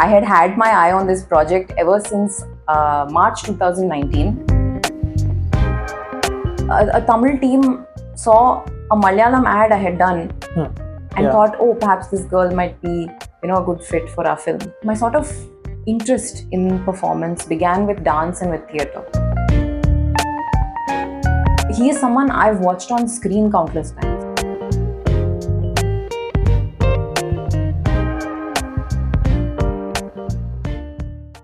I had had my eye on this project ever since March 2019. A Tamil team saw a Malayalam ad I had done and thought, oh, perhaps this girl might be, a good fit for our film. My sort of interest in performance began with dance and with theatre. He is someone I've watched on screen countless times.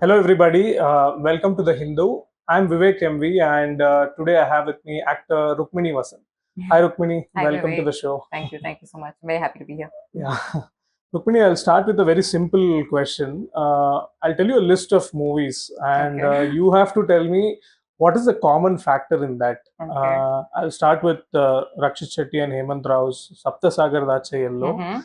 Hello everybody, welcome to The Hindu. I'm Vivek MV and today I have with me actor Rukmini Vasanth. Hi Rukmini, Hi, welcome Vivek. to the show. Thank you so much. I'm very happy to be here. Yeah. Rukmini, I'll start with a very simple question. I'll tell you a list of movies and you have to tell me what is the common factor in that. I'll start with Rakshit Shetty and Hemanth Rao's Sapta Sagaradaache Ello.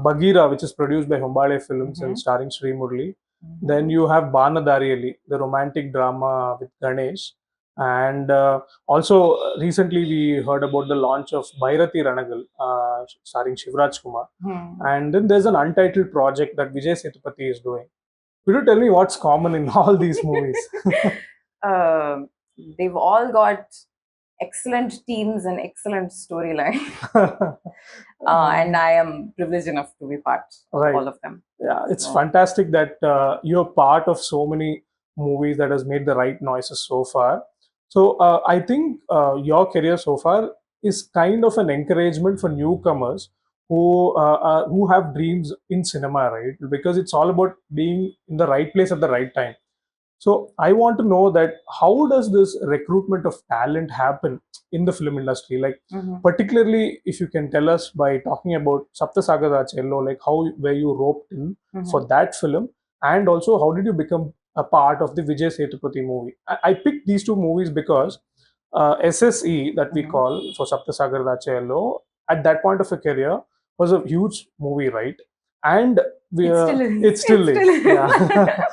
Bagheera, which is produced by Humbale Films and starring Sri Murli. Then you have Baanadariyalli, the romantic drama with Ganesh. And also recently we heard about the launch of Bhairathi Ranagal, starring Shivarajkumar. And then there's an untitled project that Vijay Sethupathi is doing. Could you tell me what's common in all these movies? They've all got excellent teams and excellent storyline. And I am privileged enough to be part of all of them. Yeah, it's fantastic that you're part of so many movies that has made the right noises so far. So I think your career so far is kind of an encouragement for newcomers who have dreams in cinema, right? Because it's all about being in the right place at the right time. So I want to know that how does this recruitment of talent happen in the film industry? Like particularly if you can tell us by talking about Saptha Sagaradaache Ello, like how were you roped in for that film, and also how did you become a part of the Vijay Sethupathi movie? I picked these two movies because SSE that we call for Saptha Sagaradaache Ello at that point of a career was a huge movie, right? And it still is. Yeah.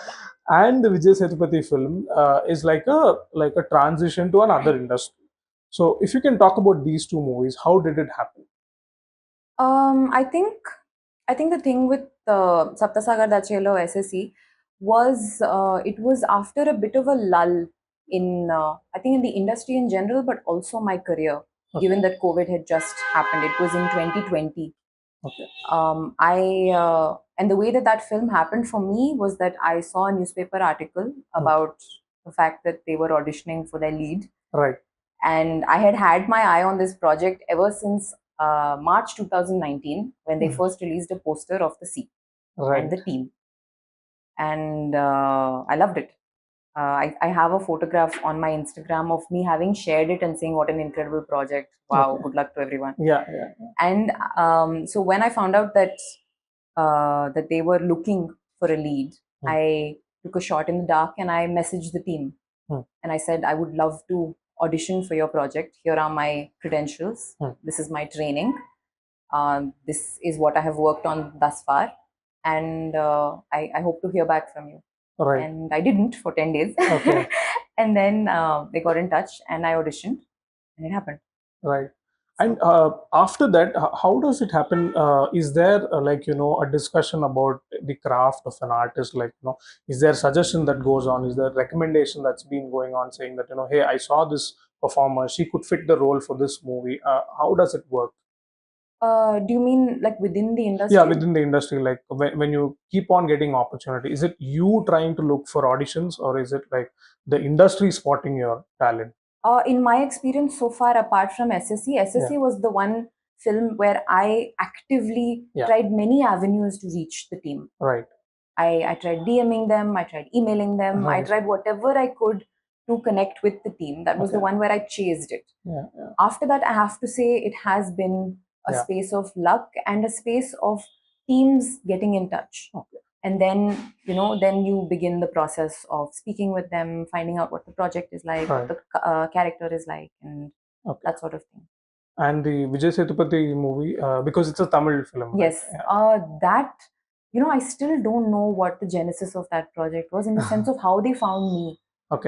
And the Vijay Sethupathi film is like a transition to another industry. So if you can talk about these two movies, how did it happen? I think the thing with Sapta Sagaradaache Ello SSE was it was after a bit of a lull in I think in the industry in general, but also my career. Given that COVID had just happened, it was in 2020. And the way that film happened for me was that I saw a newspaper article about the fact that they were auditioning for their lead. Right. And I had had my eye on this project ever since March 2019, when they first released a poster of the scene and the team. And I loved it. I have a photograph on my Instagram of me having shared it and saying, what an incredible project. Wow, good luck to everyone. Yeah. And so when I found out that that they were looking for a lead, I took a shot in the dark and I messaged the team. And I said, I would love to audition for your project. Here are my credentials. This is my training. This is what I have worked on thus far. And I hope to hear back from you. Right. And I didn't for 10 days. And then they got in touch and I auditioned and it happened. Right. And after that, how does it happen? Is there a discussion about the craft of an artist? Is there suggestion that goes on? Is there recommendation that's been going on saying that, hey, I saw this performer, she could fit the role for this movie. How does it work? Do you mean like within the industry? Yeah, within the industry, like when you keep on getting opportunity, is it you trying to look for auditions or is it like the industry spotting your talent? In my experience so far, apart from SSE was the one film where I actively tried many avenues to reach the team. Right. I tried DMing them, I tried emailing them, I tried whatever I could to connect with the team. That was the one where I chased it. After that, I have to say it has been a space of luck and a space of teams getting in touch. And then, then you begin the process of speaking with them, finding out what the project is like, what the character is like, and that sort of thing. And the Vijay Sethupathi movie, because it's a Tamil film. Yes, that, I still don't know what the genesis of that project was in the sense of how they found me.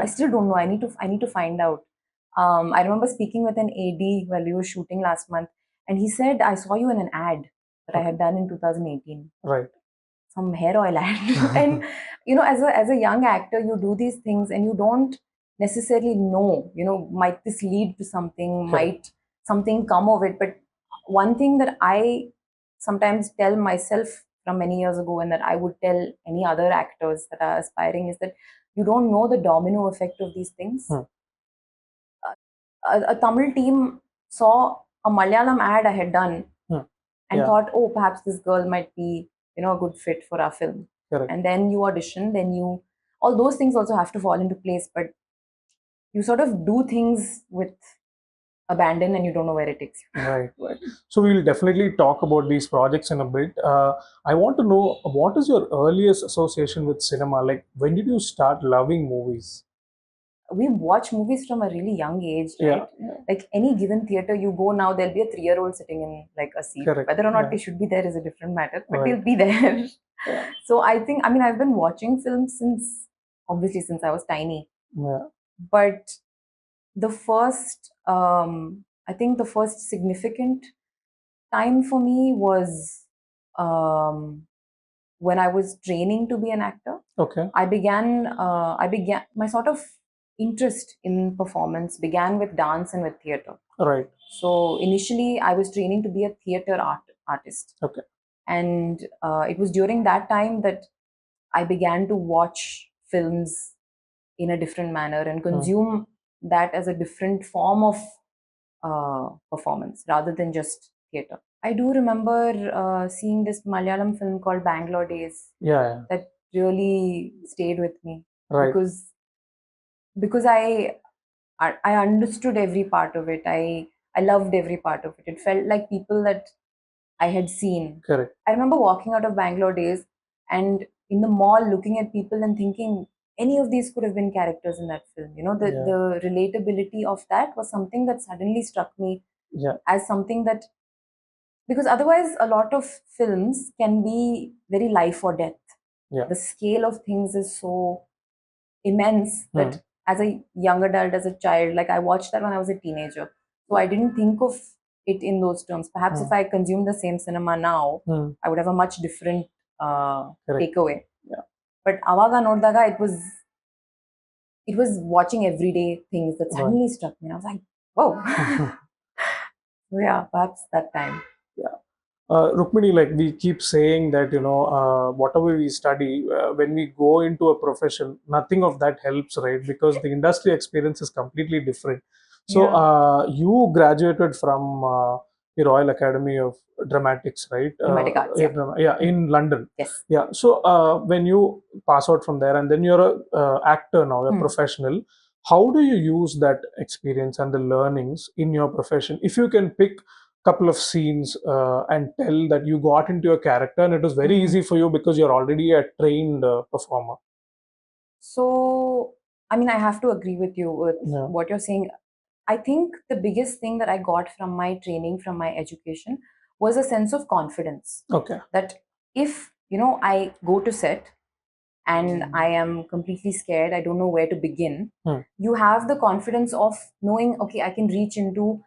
I still don't know. I need to find out. I remember speaking with an AD while we were shooting last month, and he said, I saw you in an ad that I had done in 2018. Right. some hair oil ad. And as a young actor, you do these things and you don't necessarily know, might this lead to something, might something come of it. But one thing that I sometimes tell myself from many years ago, and that I would tell any other actors that are aspiring, is that you don't know the domino effect of these things. A Tamil team saw a Malayalam ad I had done and thought, oh, perhaps this girl might be, a good fit for our film. Correct. And then you audition, all those things also have to fall into place, but you sort of do things with abandon and you don't know where it takes you. Right. So we'll definitely talk about these projects in a bit. I want to know, what is your earliest association with cinema? Like, when did you start loving movies? We watch movies from a really young age, right? Like any given theater you go now, there'll be a 3-year-old sitting in like a seat. Correct. Whether or not they should be there is a different matter, but they'll be there. So I think, I've been watching films since I was tiny. But the first, I think the first significant time for me was when I was training to be an actor. Okay. I began my sort of interest in performance began with dance and with theater. Right. So initially I was training to be a theater artist. Okay. And it was during that time that I began to watch films in a different manner and consume that as a different form of performance rather than just theater. I do remember seeing this Malayalam film called Bangalore Days. That really stayed with me. Right. Because I understood every part of it. I loved every part of it. It felt like people that I had seen. Correct. I remember walking out of Bangalore Days and in the mall looking at people and thinking any of these could have been characters in that film. The relatability of that was something that suddenly struck me as something that, because otherwise a lot of films can be very life or death. The scale of things is so immense that as a young adult, as a child, like I watched that when I was a teenager. So I didn't think of it in those terms. Perhaps if I consumed the same cinema now, I would have a much different takeaway. But Avaga Noddaga, it was watching everyday things that suddenly struck me. And I was like, whoa. So yeah, perhaps that time. Rukmini, like we keep saying that, whatever we study, when we go into a profession, nothing of that helps, right? Because the industry experience is completely different. So you graduated from the Royal Academy of Dramatics, right? Dramatic Arts, in London. Yes. Yeah. So when you pass out from there and then you're a actor now, a professional, how do you use that experience and the learnings in your profession? If you can pick couple of scenes and tell that you got into a character and it was very easy for you because you're already a trained performer. So, I have to agree with you with what you're saying. I think the biggest thing that I got from my training, from my education, was a sense of confidence. Okay. That if, I go to set and I am completely scared, I don't know where to begin, you have the confidence of knowing, okay, I can reach into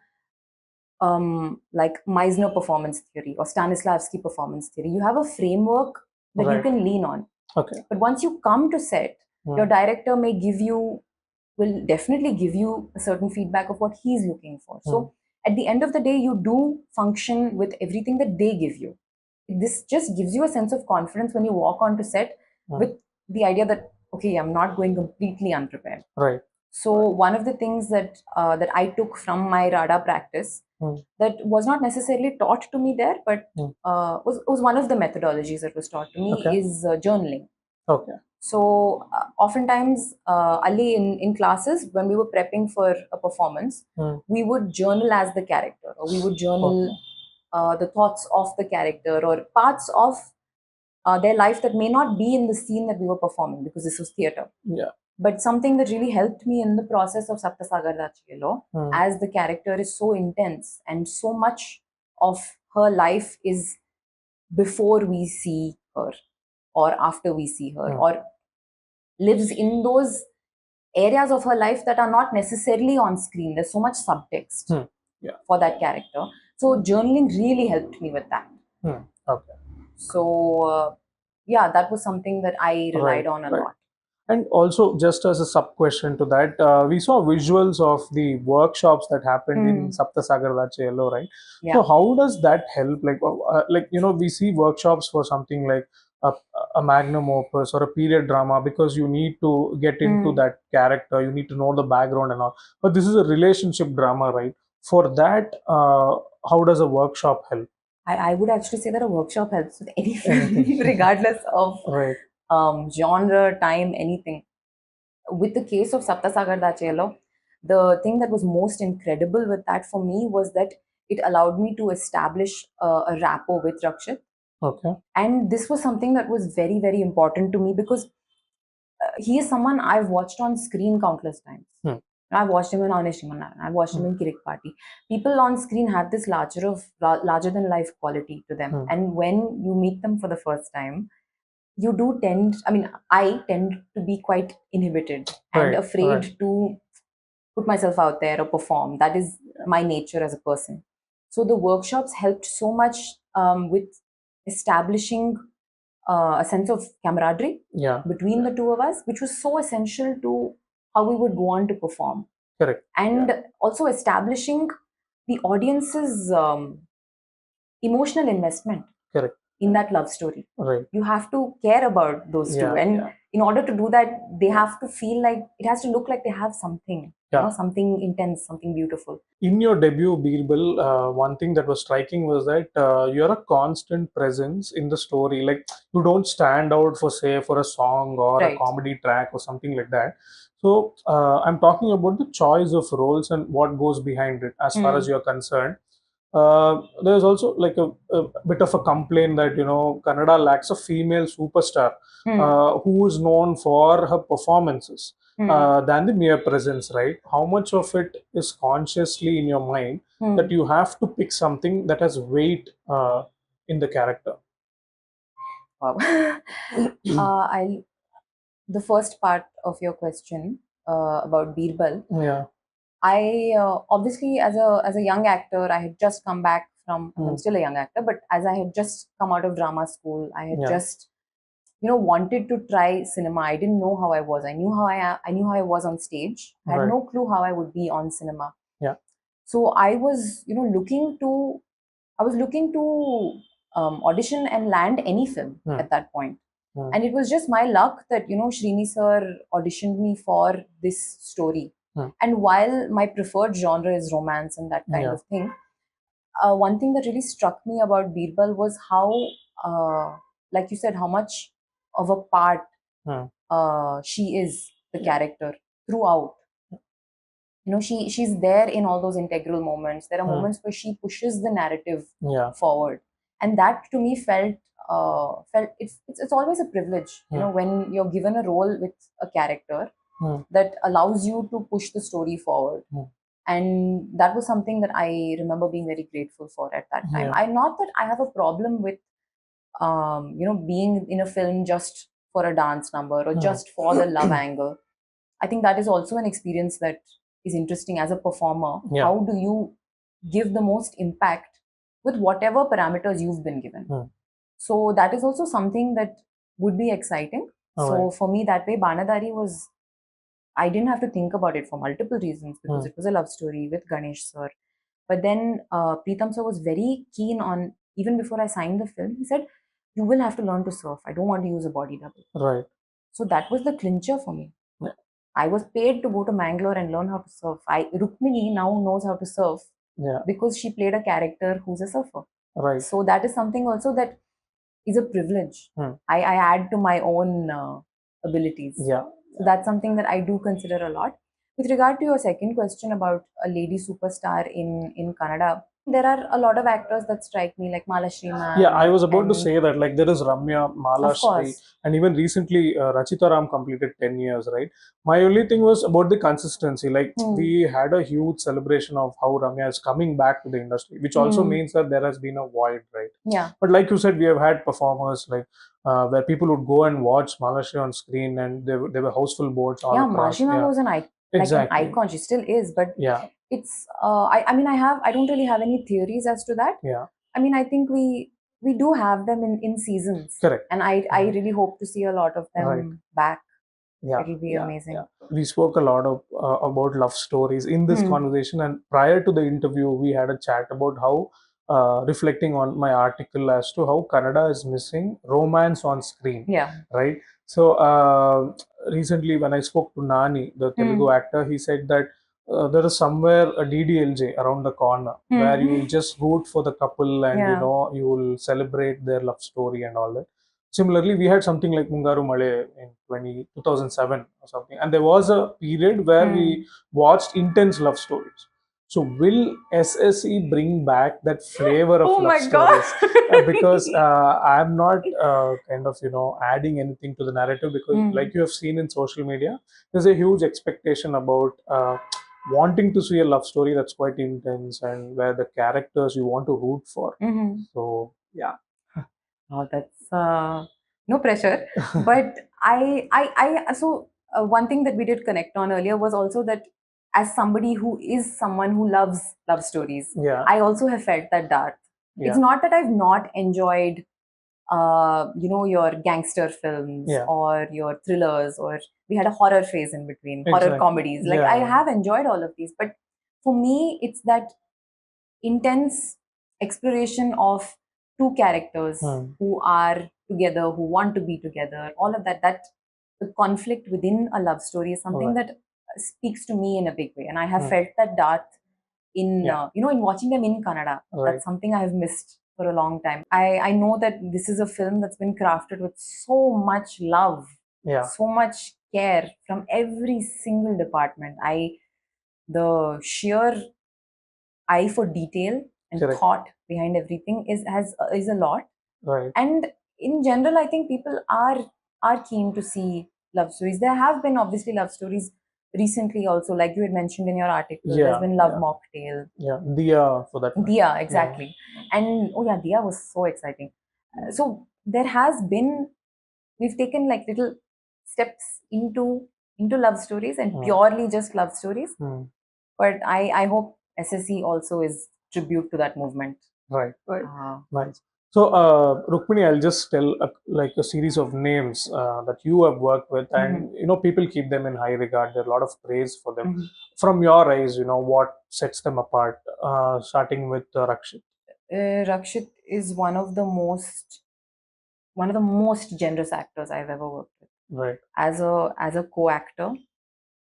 like Meisner performance theory or Stanislavski performance theory. You have a framework that you can lean on. Okay. But once you come to set, your director will definitely give you a certain feedback of what he's looking for. So at the end of the day, you do function with everything that they give you. This just gives you a sense of confidence when you walk onto set with the idea that, okay, I'm not going completely unprepared. Right. So one of the things that I took from my RADA practice that was not necessarily taught to me there, but was one of the methodologies that was taught to me is journaling. Okay. So oftentimes, Ali, in classes, when we were prepping for a performance, we would journal as the character, or we would journal the thoughts of the character or parts of their life that may not be in the scene that we were performing, because this was theater. Yeah. But something that really helped me in the process of Sapta Sagaradaache Ello, as the character is so intense and so much of her life is before we see her or after we see her, or lives in those areas of her life that are not necessarily on screen. There's so much subtext for that character. So journaling really helped me with that. Okay. So yeah, that was something that I relied on a lot. And also, just as a sub question to that, we saw visuals of the workshops that happened in Sapta Sagaradaache Ello, right? Yeah. So how does that help? Like we see workshops for something like a magnum opus or a period drama, because you need to get into that character, you need to know the background and all. But this is a relationship drama, right? For that, how does a workshop help? I would actually say that a workshop helps with any film, regardless of Right. genre, time, anything. With the case of Sapta Sagaradaache Ello, the thing that was most incredible with that for me was that it allowed me to establish a rapport with Rakshit. Okay. And this was something that was very, very important to me because he is someone I've watched on screen countless times. I've watched him in Auditioning, I've watched him in Kirik Party. People on screen have this larger than life quality to them. And when you meet them for the first time, you do tend, I tend to be quite inhibited and afraid to put myself out there or perform. That is my nature as a person. So the workshops helped so much with establishing a sense of camaraderie between the two of us, which was so essential to how we would go on to perform. Correct. And also establishing the audience's emotional investment. Correct. In that love story. Right. You have to care about those two. And in order to do that, they have to feel like, it has to look like they have something, something intense, something beautiful. In your debut, Birbal, one thing that was striking was that you're a constant presence in the story. Like, you don't stand out for a song or a comedy track or something like that. So I'm talking about the choice of roles and what goes behind it as far as you're concerned. There's also like a bit of a complaint that Kannada lacks a female superstar who is known for her performances than the mere presence, right? How much of it is consciously in your mind that you have to pick something that has weight in the character? Wow. The first part of your question about Birbal. Yeah. I obviously, as a young actor, I had just come back from. I'm still a young actor, but as I had just come out of drama school, I had just wanted to try cinema. I didn't know how I was. I knew how I was on stage. I had no clue how I would be on cinema. Yeah. So I was looking to audition and land any film at that point. And it was just my luck that Srini sir auditioned me for this story. And while my preferred genre is romance and that kind of thing, one thing that really struck me about Birbal was how, like you said, how much of a part she is, the character, throughout. She's there in all those integral moments. There are moments where she pushes the narrative forward, and that to me felt it's always a privilege. When you're given a role with a character that allows you to push the story forward. And that was something that I remember being very grateful for at that time. Not that I have a problem with being in a film just for a dance number or just for the love angle. I think that is also an experience that is interesting as a performer. How do you give the most impact with whatever parameters you've been given? So that is also something that would be exciting. So for me, that way, Baanadariyalli was, I didn't have to think about it for multiple reasons, because it was a love story with Ganesh sir. But then Preetham sir was very keen on, even before I signed the film, he said, you will have to learn to surf. I don't want to use a body double. Right. So that was the clincher for me. I was paid to go to Mangalore and learn how to surf. Rukmini now knows how to surf because she played a character who's a surfer. Right. So that is something also that is a privilege. I add to my own abilities. Yeah. So that's something that I do consider a lot. With regard to your second question about a lady superstar in Kannada, there are a lot of actors that strike me, like Malashri ma'am. Yeah, I was about to say that. Like, there is Ramya, Malashri, and even recently Rachita Ram completed 10 years, right? My only thing was about the consistency. Like, we had a huge celebration of how Ramya is coming back to the industry, which also means that there has been a void, right? Yeah. But like you said, we have had performers like where people would go and watch Malashri on screen, and there were houseful boards all across. Malashri ma'am was an icon. Like an icon. She still is, but it's I don't really have any theories as to that. Yeah. I mean, I think we we do have them in seasons. Correct. And I really hope to see a lot of them back. It'll be amazing. We spoke a lot of about love stories in this conversation, and prior to the interview, we had a chat about how reflecting on my article as to how Kannada is missing romance on screen. Yeah. Right. So recently, when I spoke to Nani, the Telugu actor, he said that there is somewhere a DDLJ around the corner where you will just root for the couple and you will celebrate their love story and all that. Similarly, we had something like Mungaru Male in 2007 or something, and there was a period where we watched intense love stories. So, will SSE bring back that flavor of love stories? Because I'm not kind of adding anything to the narrative, because like you have seen in social media, there's a huge expectation about wanting to see a love story that's quite intense and where the characters you want to root for. So yeah. Oh, that's no pressure. But so one thing that we did connect on earlier was also that as somebody who is someone who loves love stories, I also have felt that dart. It's not that I've not enjoyed, your gangster films or your thrillers, or we had a horror phase in between, horror comedies. Like I have enjoyed all of these, but for me, it's that intense exploration of two characters who are together, who want to be together, all of that, that the conflict within a love story is something that speaks to me in a big way. And I have felt that dart in, in watching them in Kannada. That's something I have missed for a long time. I know that this is a film that's been crafted with so much love, so much care from every single department. The sheer eye for detail and thought behind everything is a lot. Right. And in general, I think people are keen to see love stories. There have been obviously love stories recently also, like you had mentioned in your article. There's been Love Mocktail. Yeah, Dia for that. Dia, exactly. And Dia was so exciting. So there has been, we've taken like little steps into love stories and purely just love stories. But I hope SSE also is tribute to that movement. Right. Nice. So, Rukmini, I'll just tell like a series of names that you have worked with, and people keep them in high regard. There's a lot of praise for them. From your eyes, what sets them apart? Starting with Rakshit. Rakshit is one of the most generous actors I've ever worked with. Right. As a co-actor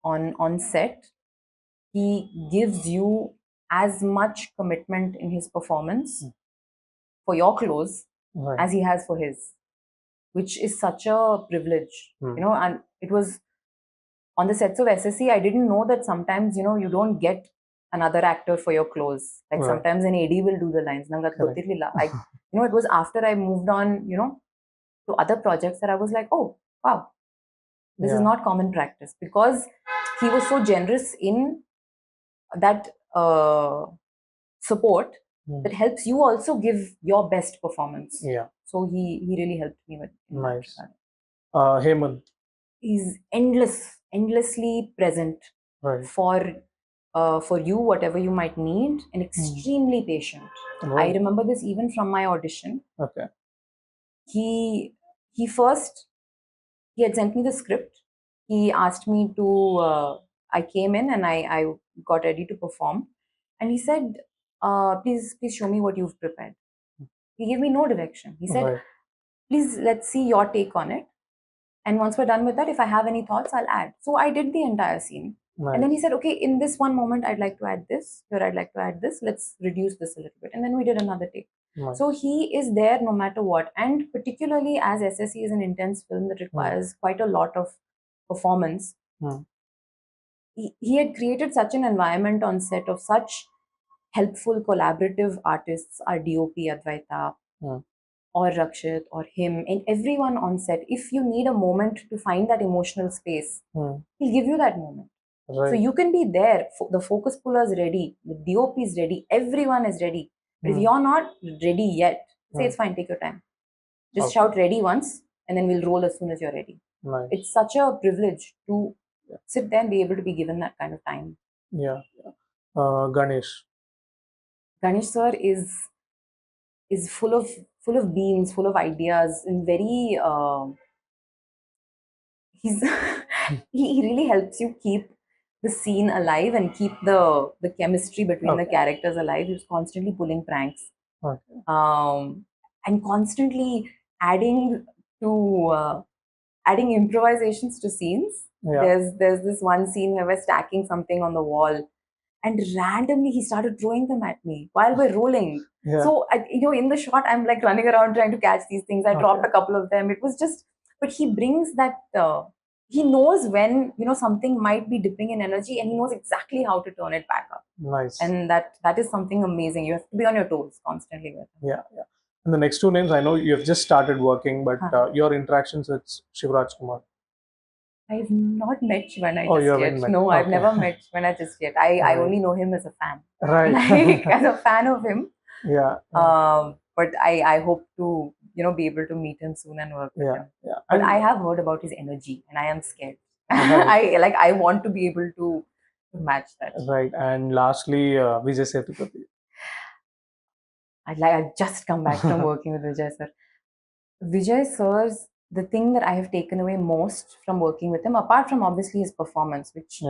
on set, he gives you as much commitment in his performance for your clothes as he has for his, which is such a privilege, and it was on the sets of SSE, I didn't know that sometimes, you don't get another actor for your clothes. Like sometimes an AD will do the lines. It was after I moved on, to other projects that I was like, oh, wow, this is not common practice, because he was so generous in that support that helps you also give your best performance. Yeah. So he really helped me with nice. Hemanth. He's endlessly present for you, whatever you might need, and extremely patient. I remember this even from my audition. Okay. He had sent me the script. He asked me to, I came in and I got ready to perform. And he said, please show me what you've prepared. He gave me no direction. He said, please, let's see your take on it. And once we're done with that, if I have any thoughts, I'll add. So I did the entire scene. Nice. And then he said, okay, in this one moment, I'd like to add this. Here, I'd like to add this. Let's reduce this a little bit. And then we did another take. Nice. So he is there no matter what. And particularly as SSE is an intense film that requires quite a lot of performance, he had created such an environment on set of such helpful, collaborative artists, our DOP, Advaita, or Rakshit, or him, and everyone on set. If you need a moment to find that emotional space, he'll give you that moment. Right. So you can be there, the focus puller is ready, the DOP is ready, everyone is ready. But if you're not ready yet, say it's fine, take your time. Just shout ready once, and then we'll roll as soon as you're ready. Nice. It's such a privilege to sit there and be able to be given that kind of time. Yeah. Ganesh. Ganesh sir is full of full of beans, full of ideas, and very he's he really helps you keep the scene alive and keep the chemistry between the characters alive. He was constantly pulling pranks, and constantly adding to adding improvisations to scenes. There's this one scene where we're stacking something on the wall, and randomly he started throwing them at me while we're rolling. So in the shot, I'm like running around trying to catch these things. I dropped a couple of them. It was just, but he brings that. He knows when something might be dipping in energy, and he knows exactly how to turn it back up. Nice. And that is something amazing. You have to be on your toes constantly with him. Yeah. And the next two names, I know you have just started working, but your interactions with Shivarajkumar. I've not met Shivana just yet. No, I've never met Shivana just yet. I only know him as a fan. Right. Like, as a fan of him. Yeah. But I hope to be able to meet him soon and work with him. Yeah. But I have heard about his energy, and I am scared. Right. I want to be able to match that. Right. And lastly, Vijay Sethupathi. I've just come back from working with Vijay sir. Vijay sir's, the thing that I have taken away most from working with him, apart from obviously his performance, which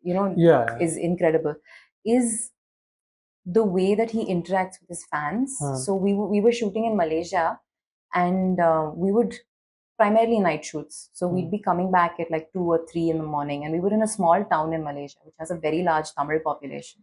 is incredible, is the way that he interacts with his fans. So we were shooting in Malaysia, and we would primarily night shoots. So we'd be coming back at like 2 or 3 in the morning, and we were in a small town in Malaysia, which has a very large Tamil population.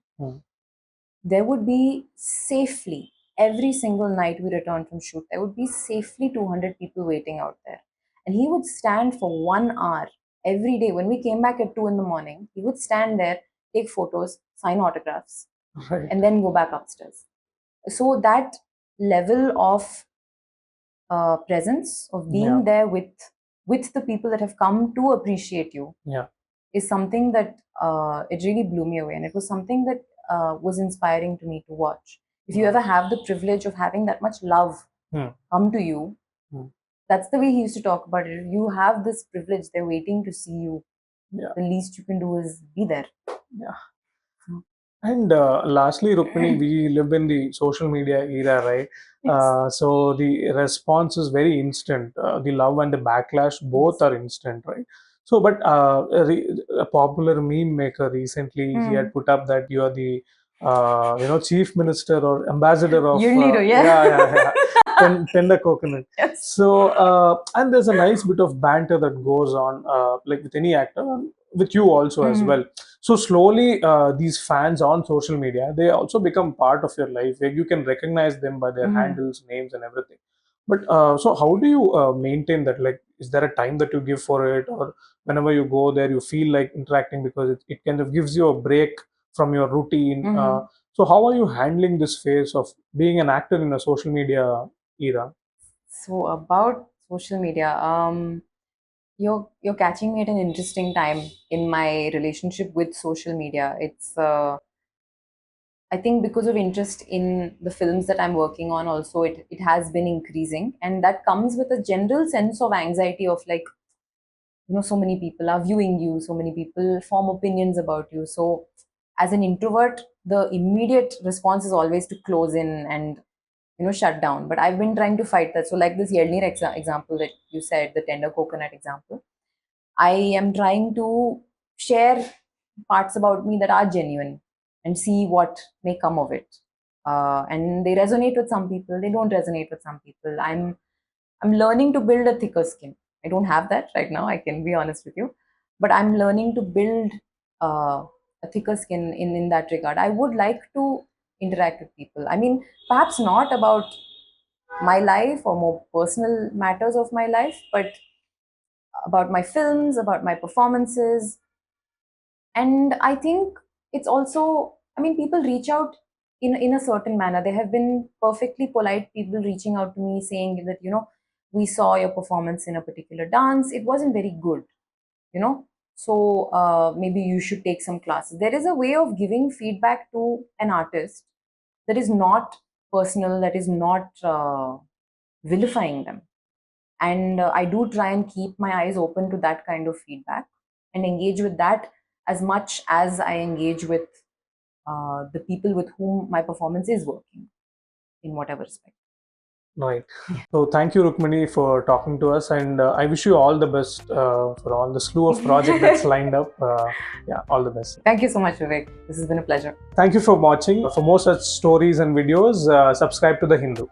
There would be safely, every single night we returned from shoot, there would be safely 200 people waiting out there. And he would stand for 1 hour every day. When we came back at 2 in the morning, he would stand there, take photos, sign autographs, and then go back upstairs. So that level of presence, of being there with the people that have come to appreciate you, is something that it really blew me away. And it was something that was inspiring to me to watch. If you ever have the privilege of having that much love come to you, that's the way he used to talk about it. If you have this privilege, they're waiting to see you. The least you can do is be there. And lastly, Rukmini, we live in the social media era, right? So the response is very instant. The love and the backlash both are instant, right? So, but a popular meme maker recently, he had put up that you are the chief minister or ambassador of tender coconut. So and there's a nice bit of banter that goes on, like with any actor, with you also as well. So slowly, these fans on social media, they also become part of your life, where you can recognize them by their handles, names, and everything. But so how do you maintain that? Like, is there a time that you give for it, or whenever you go there, you feel like interacting, because it kind of gives you a break from your routine? So how are you handling this phase of being an actor in a social media era? So about social media, you're catching me at an interesting time in my relationship with social media. It's I think because of interest in the films that I'm working on, also it has been increasing, and that comes with a general sense of anxiety of like, so many people are viewing you, so many people form opinions about you. So as an introvert, the immediate response is always to close in and shut down. But I've been trying to fight that. So like this Yelnir example that you said, the tender coconut example, I am trying to share parts about me that are genuine and see what may come of it. And they resonate with some people, they don't resonate with some people. I'm learning to build a thicker skin. I don't have that right now, I can be honest with you, but I'm learning to build a thicker skin in that regard. I would like to interact with people. I mean, perhaps not about my life or more personal matters of my life, but about my films, about my performances. And I think it's also, I mean, people reach out in a certain manner. There have been perfectly polite people reaching out to me saying that, we saw your performance in a particular dance. It wasn't very good, so maybe you should take some classes. There is a way of giving feedback to an artist that is not personal, that is not vilifying them. And I do try and keep my eyes open to that kind of feedback and engage with that as much as I engage with the people with whom my performance is working, in whatever respect. Right. So thank you, Rukmini, for talking to us, and I wish you all the best for all the slew of projects that's lined up. Yeah, all the best. Thank you so much, Vivek. This has been a pleasure. Thank you for watching. For more such stories and videos, subscribe to The Hindu.